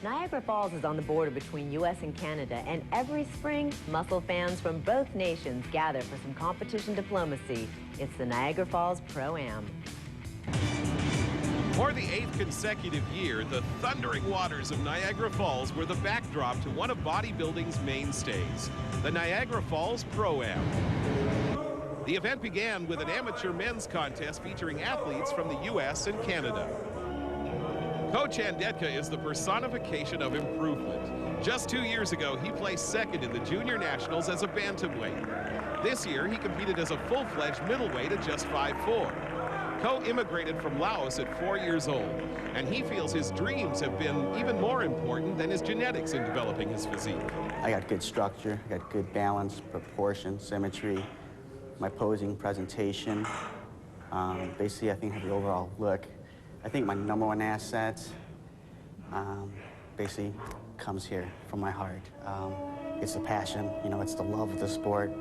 Niagara Falls is on the border between U.S. and Canada, and every spring, muscle fans from both nations gather for some competition diplomacy. It's the Niagara Falls Pro-Am. For the 8th consecutive year, the thundering waters of Niagara Falls were the backdrop to one of bodybuilding's mainstays, the Niagara Falls Pro-Am. The event began with an amateur men's contest featuring athletes from the U.S. and Canada. Coach Andetka is the personification of improvement. Just 2 years ago, he placed second in the Junior Nationals as a bantamweight. This year, he competed as a full-fledged middleweight at just 5'4". Co-immigrated from Laos at 4 years old, and he feels his dreams have been even more important than his genetics in developing his physique. I got good structure, I got good balance, proportion, symmetry, my posing, presentation. Basically, I think I have the overall look. I think my #1 asset basically comes here from my heart. It's the passion, you know, it's the love of the sport.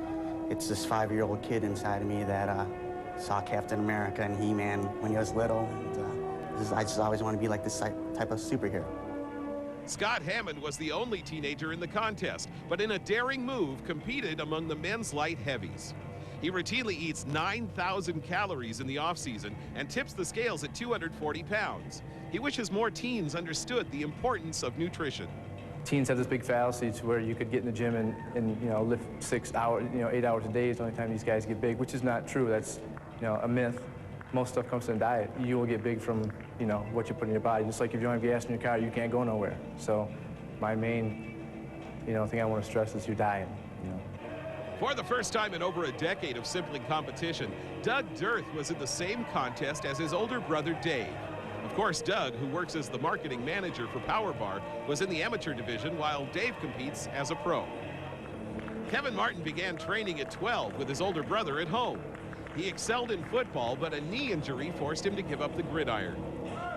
It's this 5-year-old kid inside of me that saw Captain America and He-Man when he was little. And, I just always want to be like this type of superhero. Scott Hammond was the only teenager in the contest, but in a daring move, competed among the men's light heavies. He routinely eats 9,000 calories in the off-season and tips the scales at 240 pounds. He wishes more teens understood the importance of nutrition. Teens have this big fallacy to where you could get in the gym and you know, lift 6 hours, 8 hours a day is the only time these guys get big, which is not true. That's, you know, a myth. Most stuff comes from diet. You will get big from, you know, what you put in your body. Just like if you don't have gas in your car, you can't go nowhere. So my main, you know, thing I want to stress is your diet, you know. For the first time in over a decade of sibling competition, Doug Dearth was in the same contest as his older brother Dave. Of course, Doug, who works as the marketing manager for Power Bar, was in the amateur division while Dave competes as a pro. Kevin Martin began training at 12 with his older brother at home. He excelled in football, but a knee injury forced him to give up the gridiron.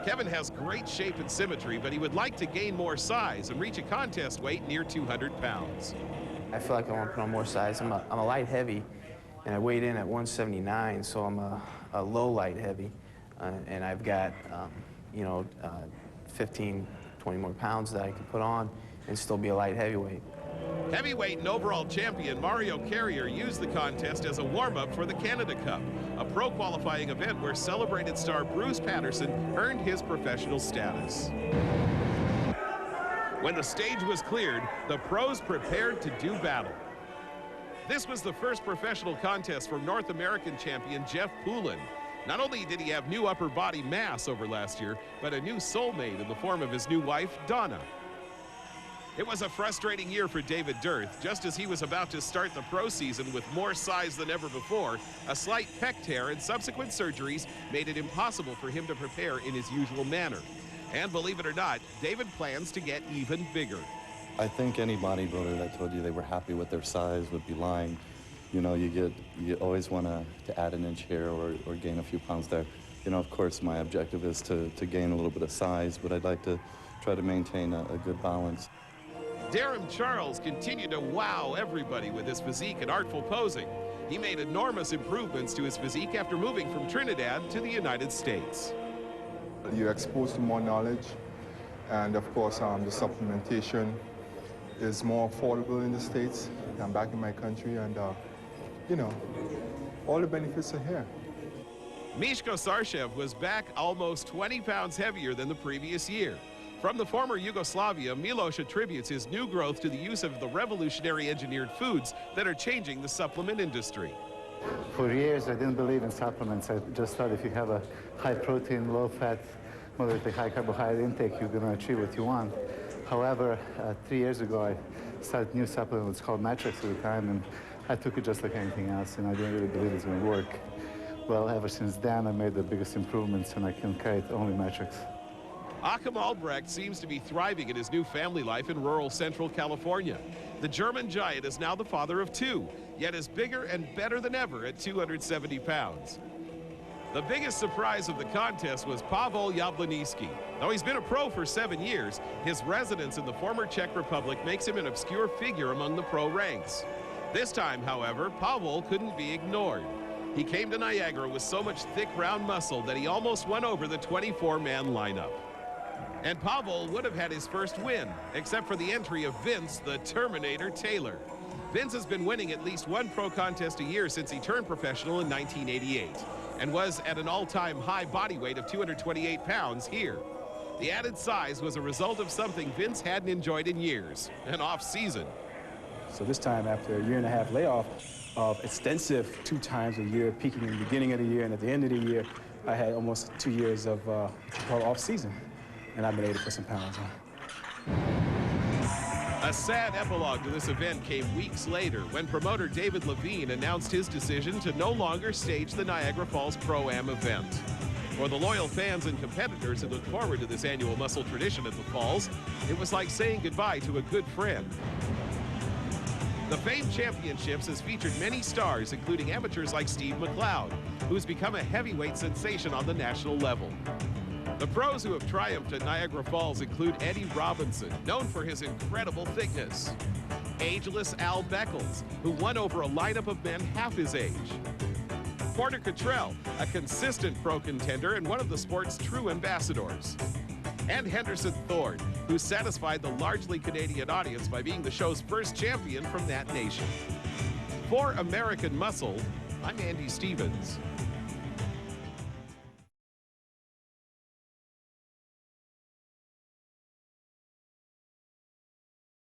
Kevin has great shape and symmetry, but he would like to gain more size and reach a contest weight near 200 pounds. I feel like I want to put on more size. I'm a light heavy, and I weighed in at 179, so I'm a low light heavy. And I've got, 15, 20 more pounds that I can put on and still be a light heavyweight. Heavyweight and overall champion Mario Carrier used the contest as a warm-up for the Canada Cup, a pro qualifying event where celebrated star Bruce Patterson earned his professional status. When the stage was cleared, the pros prepared to do battle. This was the first professional contest for North American champion Jeff Pouin. Not only did he have new upper body mass over last year, but a new soulmate in the form of his new wife, Donna. It was a frustrating year for David Dearth. Just as he was about to start the pro season with more size than ever before, a slight pec tear and subsequent surgeries made it impossible for him to prepare in his usual manner. And believe it or not, David plans to get even bigger. I think any bodybuilder that told you they were happy with their size would be lying. You know, you always want to add an inch here or gain a few pounds there. You know, of course, my objective is to gain a little bit of size, but I'd like to try to maintain a good balance. Darrem Charles continued to wow everybody with his physique and artful posing. He made enormous improvements to his physique after moving from Trinidad to the United States. You're exposed to more knowledge, and of course, the supplementation is more affordable in the States than back in my country, and you know, all the benefits are here. Milos Sarcev was back almost 20 pounds heavier than the previous year. From the former Yugoslavia, Milos attributes his new growth to the use of the revolutionary engineered foods that are changing the supplement industry. For years, I didn't believe in supplements. I just thought if you have a high protein, low fat, moderately high carbohydrate intake, you're going to achieve what you want. However, 3 years ago, I started a new supplement. It's called Matrix at the time, and I took it just like anything else, and I didn't really believe it's going to work. Well, ever since then, I made the biggest improvements, and I can carry it only Matrix. Achim Albrecht seems to be thriving in his new family life in rural central California. The German giant is now the father of 2, yet is bigger and better than ever at 270 pounds. The biggest surprise of the contest was Pavol Jablonicky. Though he's been a pro for 7 years, his residence in the former Czech Republic makes him an obscure figure among the pro ranks. This time, however, Pavol couldn't be ignored. He came to Niagara with so much thick, round muscle that he almost won over the 24-man lineup. And Pavol would have had his first win, except for the entry of Vince the Terminator Taylor. Vince has been winning at least one pro contest a year since he turned professional in 1988, and was at an all-time high body weight of 228 pounds here. The added size was a result of something Vince hadn't enjoyed in years, an off-season. So this time, after a year-and-a-half layoff of extensive 2 times a year, peaking in the beginning of the year and at the end of the year, I had almost 2 years of off-season, and I've been able to put some pounds on. A sad epilogue to this event came weeks later when promoter David Levine announced his decision to no longer stage the Niagara Falls Pro-Am event. For the loyal fans and competitors who look forward to this annual muscle tradition at the Falls, it was like saying goodbye to a good friend. The Fame Championships has featured many stars, including amateurs like Steve McLeod, who's become a heavyweight sensation on the national level. The pros who have triumphed at Niagara Falls include Eddie Robinson, known for his incredible thickness; ageless Al Beckles, who won over a lineup of men half his age; Porter Cottrell, a consistent pro contender and one of the sport's true ambassadors; and Henderson Thorne, who satisfied the largely Canadian audience by being the show's first champion from that nation. For American Muscle, I'm Andy Stevens.